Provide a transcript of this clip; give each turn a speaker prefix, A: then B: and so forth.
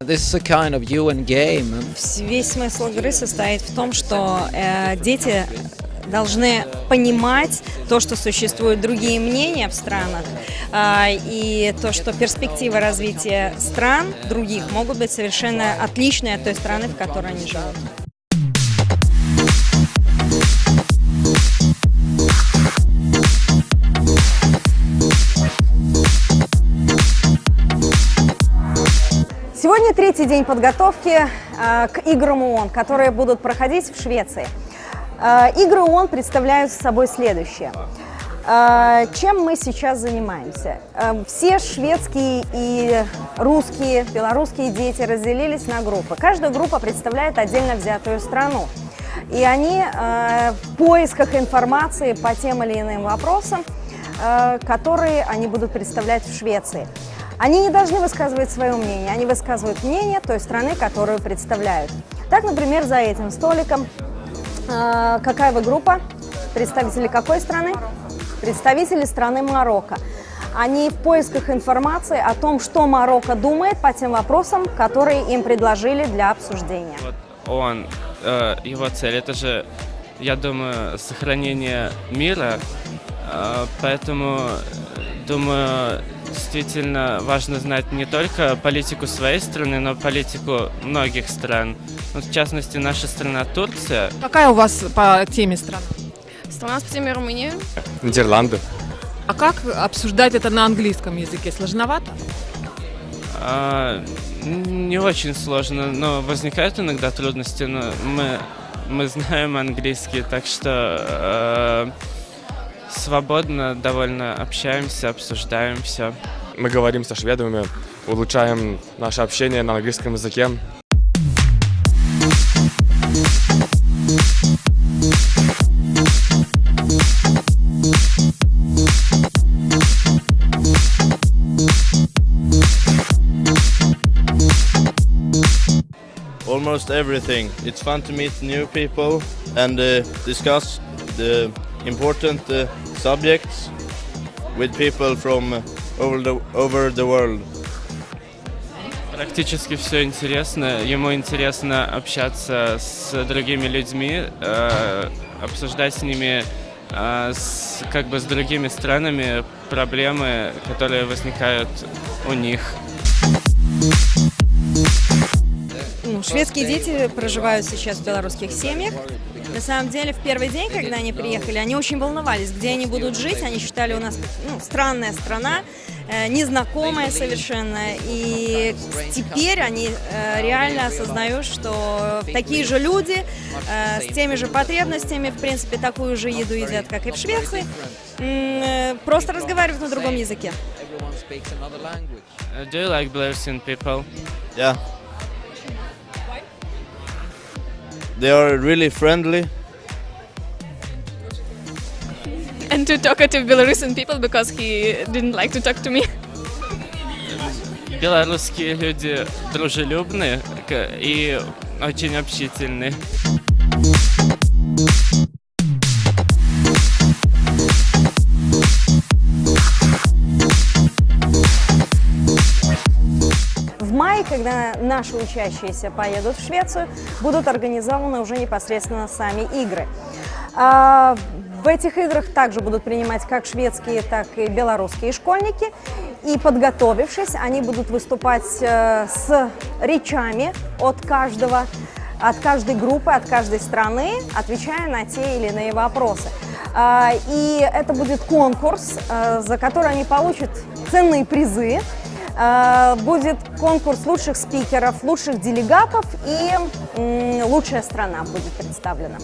A: This is a kind of UN game.
B: Весь смысл игры состоит в том, что дети должны понимать то, что существуют другие мнения в странах, и то, что перспективы развития стран других могут быть совершенно отличные от той страны, в которой они живут.
C: Сегодня третий день подготовки к играм ООН, которые будут проходить в Швеции. Игры ООН представляют собой следующее. Чем мы сейчас занимаемся? Все шведские и русские, белорусские дети разделились на группы. Каждая группа представляет отдельно взятую страну. И они в поисках информации по тем или иным вопросам, которые они будут представлять в Швеции. Они не должны высказывать свое мнение, они высказывают мнение той страны, которую представляют. Так, например, за этим столиком, какая вы группа? Представители какой страны? Представители страны Марокко. Они в поисках информации о том, что Марокко думает по тем вопросам, которые им предложили для обсуждения.
D: Вот его цель, это же, я думаю, сохранение мира, поэтому, думаю, действительно важно знать не только политику своей страны, но политику многих стран. В частности, наша страна Турция.
E: Какая у вас по теме страна?
F: Страна по теме Румыния.
G: Нидерланды.
E: А как обсуждать это на английском языке? Сложновато?
D: Не очень сложно, но возникают иногда трудности, но мы знаем английский, так что свободно довольно общаемся, обсуждаем все.
G: Мы говорим со шведами, улучшаем наше общение на английском языке.
H: Almost everything. It's fun to meet new people and discuss the important subjects with people from over the world.
D: Практически все интересно. Ему интересно общаться с другими людьми, обсуждать с ними, с другими странами проблемы, которые возникают у них.
B: Шведские дети проживают сейчас в белорусских семьях. На самом деле, в первый день, когда они приехали, они очень волновались, где они будут жить. Они считали, у нас странная страна, незнакомая совершенно. И теперь они реально осознают, что такие же люди с теми же потребностями, в принципе, такую же еду едят, как и в Швеции, просто разговаривают на другом языке.
D: Do you like Belarusian people?
H: Yeah. They are really friendly.
F: And to talkative Belarusian people because he didn't like to talk to me.
D: Белорусские люди дружелюбные и очень общительные.
C: В мае, когда наши учащиеся поедут в Швецию, будут организованы уже непосредственно сами игры. В этих играх также будут принимать как шведские, так и белорусские школьники. И подготовившись, они будут выступать с речами от каждой группы, от каждой страны, отвечая на те или иные вопросы. И это будет конкурс, за который они получат ценные призы. Будет конкурс лучших спикеров, лучших делегатов, и лучшая страна будет представлена.